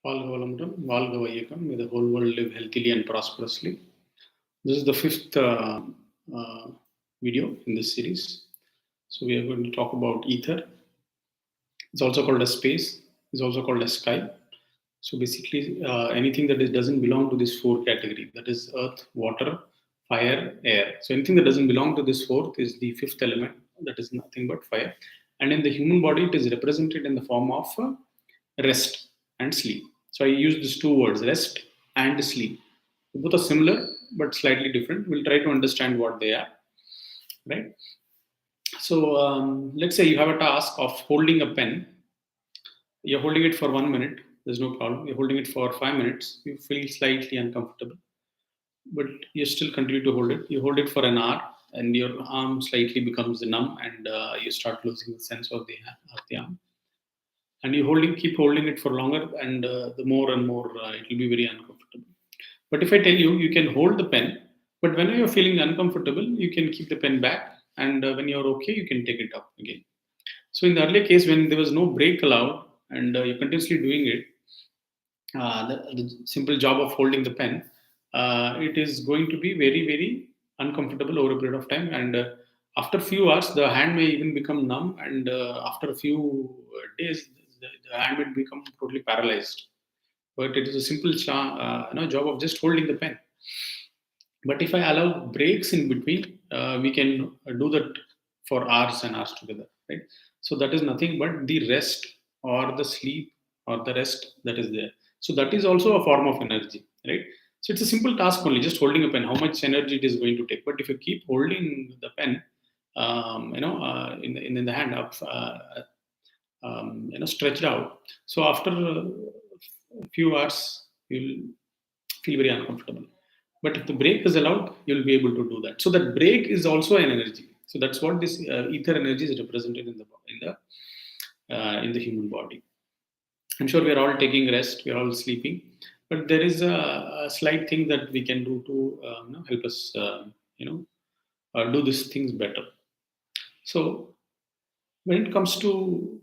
வாழ்க வளமுடன், வாழ்க வையகம். May the whole world live healthily and prosperously. This is the fifth uh, video in this series. So we are going to talk about ether. It's also called as space. It's also called as sky. So basically, anything that doesn't belong to this four category, that is earth, water, fire, air. So anything that doesn't belong to this fourth is the fifth element. That is nothing but fire. And in the human body, it is represented in the form of rest and sleep. So I use these two words, rest and sleep. Both are similar but slightly different. We'll try to understand what they are, right? So let's say you have a task of holding a pen. You're holding it for 1 minute. There's no problem. You're holding it for 5 minutes. You feel slightly uncomfortable, but you still continue to hold it. You hold it for an hour, and your arm slightly becomes numb, and you start losing the sense of the arm. And you keep holding it for longer, and the more and more it will be very uncomfortable. But if I tell you, you can hold the pen, but whenever you're feeling uncomfortable, you can keep the pen back, and when you're okay, you can take it up again. So in the earlier case, when there was no break allowed, and you're continuously doing it, the simple job of holding the pen, it is going to be very, very uncomfortable over a period of time. And after a few hours, the hand may even become numb. And after a few days, the hand will become totally paralyzed. But it is a simple job of just holding the pen. But if I allow breaks in between, we can do that for hours and hours together, right? So that is nothing but the rest or the sleep or the rest that is there. So that is also a form of energy, right? So it's a simple task only, just holding a pen. How much energy it is going to take? But if you keep holding the pen, in the hand up, stretched out. So after a few hours, you'll feel very uncomfortable. But if the break is allowed, you'll be able to do that. So that break is also an energy. So that's what this ether energy is represented in the human body. I'm sure we are all taking rest, we are all sleeping, but there is a slight thing that we can do to help us, do these things better. So when it comes to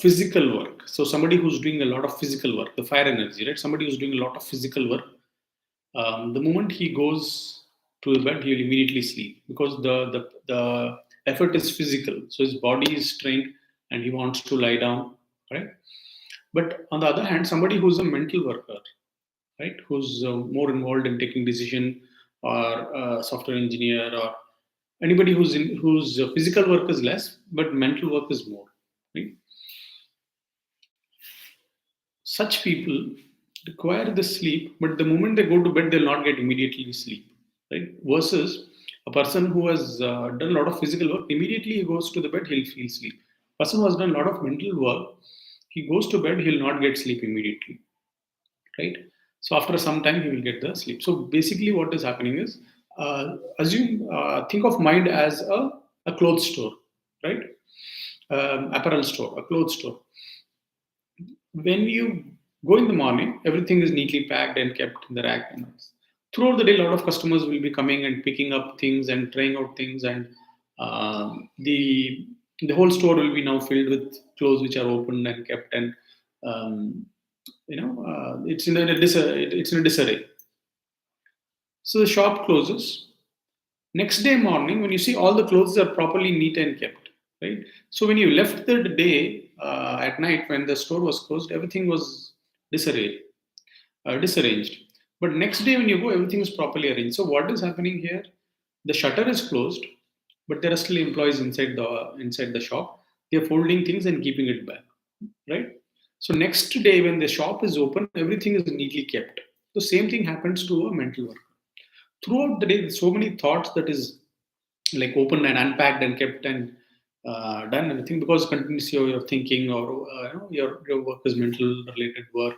physical work, so somebody who's doing a lot of physical work, the fire energy, right? Somebody who's doing a lot of physical work, the moment he goes to the bed, he will immediately sleep because the effort is physical. So his body is trained and he wants to lie down, right? But on the other hand, somebody who's a mental worker, right, who's more involved in taking decision, or software engineer, or anybody whose physical work is less, but mental work is more, right? Such people require the sleep, but the moment they go to bed, they'll not get immediately sleep, right? Versus a person who has done a lot of physical work, immediately he goes to the bed, he'll feel sleep. Person who has done a lot of mental work, he goes to bed, he'll not get sleep immediately, right? So after some time, he will get the sleep. So basically, what is happening is, think of mind as a clothes store, right? Apparel store, a clothes store. When you go in the morning, everything is neatly packed and kept in the rack. And throughout the day, a lot of customers will be coming and picking up things and trying out things, and the whole store will be now filled with clothes which are opened and kept, and it's in a disarray. So the shop closes. Next day morning, when you see all the clothes are properly neat and kept, right? So when you left the day at night when the store was closed, everything was disarranged. But next day when you go, everything is properly arranged. So what is happening here? The shutter is closed, but there are still employees inside the shop. They are folding things and keeping it back, right? So next day when the shop is open, everything is neatly kept. The same thing happens to a mental worker. Throughout the day, so many thoughts that is like opened and unpacked and kept and done everything, because continuously you're thinking, or your work is mental related work,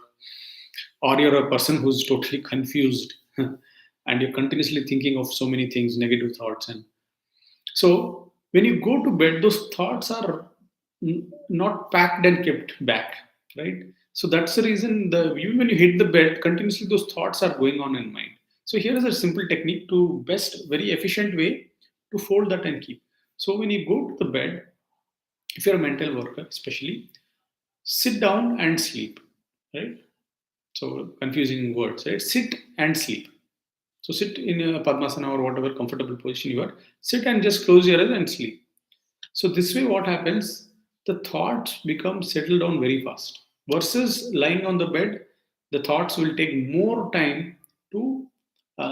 or you're a person who's totally confused and you're continuously thinking of so many things, negative thoughts. And so when you go to bed, those thoughts are not packed and kept back, right? So that's the reason, even when you hit the bed, continuously those thoughts are going on in mind. So here is a simple technique to best, very efficient way to fold that and keep. So when you go to the bed, if you're a mental worker, especially, sit down and sleep, right? So confusing words, right? Sit and sleep. So sit in a Padmasana or whatever comfortable position you are. Sit and just close your eyes and sleep. So this way, what happens? The thoughts become settled down very fast. Versus lying on the bed, the thoughts will take more time to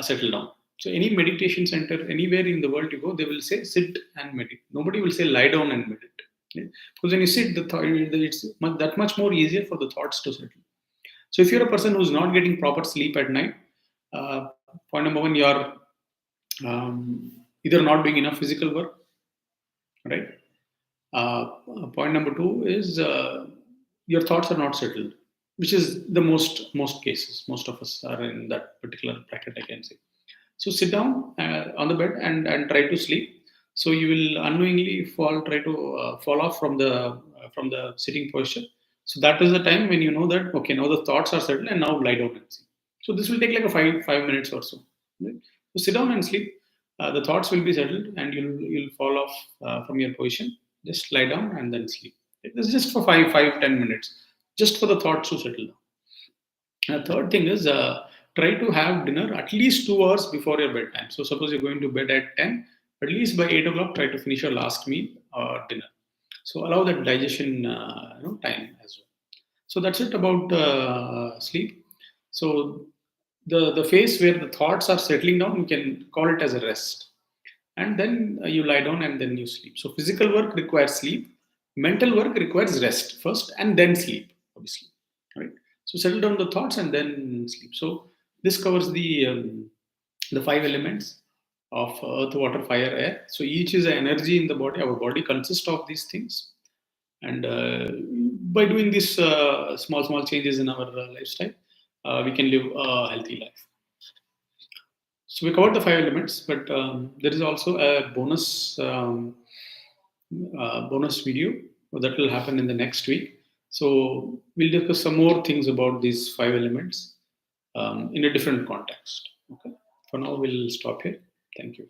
settle down. So any meditation center, anywhere in the world you go, they will say sit and meditate. Nobody will say lie down and meditate. Okay? Because when you sit, it's that much more easier for the thoughts to settle. So if you're a person who's not getting proper sleep at night, point number one, you're either not doing enough physical work, right? Point number two is your thoughts are not settled, which is the most cases. Most of us are in that particular bracket, I can say. So sit down on the bed and try to sleep. So you will unknowingly try to fall off from the sitting posture. So that is the time when you know that okay, now the thoughts are settled and now lie down and sleep. So this will take like a five minutes or so. Right? So sit down and sleep. The thoughts will be settled and you'll fall off from your position. Just lie down and then sleep. This is just for 5 10 minutes, just for the thoughts to settle down. Third thing is try to have dinner at least 2 hours before your bedtime. So suppose you're going to bed at 10, at least by 8 o'clock, try to finish your last meal or dinner. So allow that digestion time as well. So that's it about sleep. So the phase where the thoughts are settling down, you can call it as a rest. And then you lie down and then you sleep. So physical work requires sleep. Mental work requires rest first and then sleep, obviously. Right? So settle down the thoughts and then sleep. So this covers the 5 elements of earth, water, fire, air. So each is an energy in the body. Our body consists of these things, and by doing these small changes in our lifestyle, we can live a healthy life. So we covered the 5 elements, but there is also a bonus video that will happen in the next week. So we'll discuss some more things about these 5 elements in a different context. Okay. For now, we'll stop here. Thank you.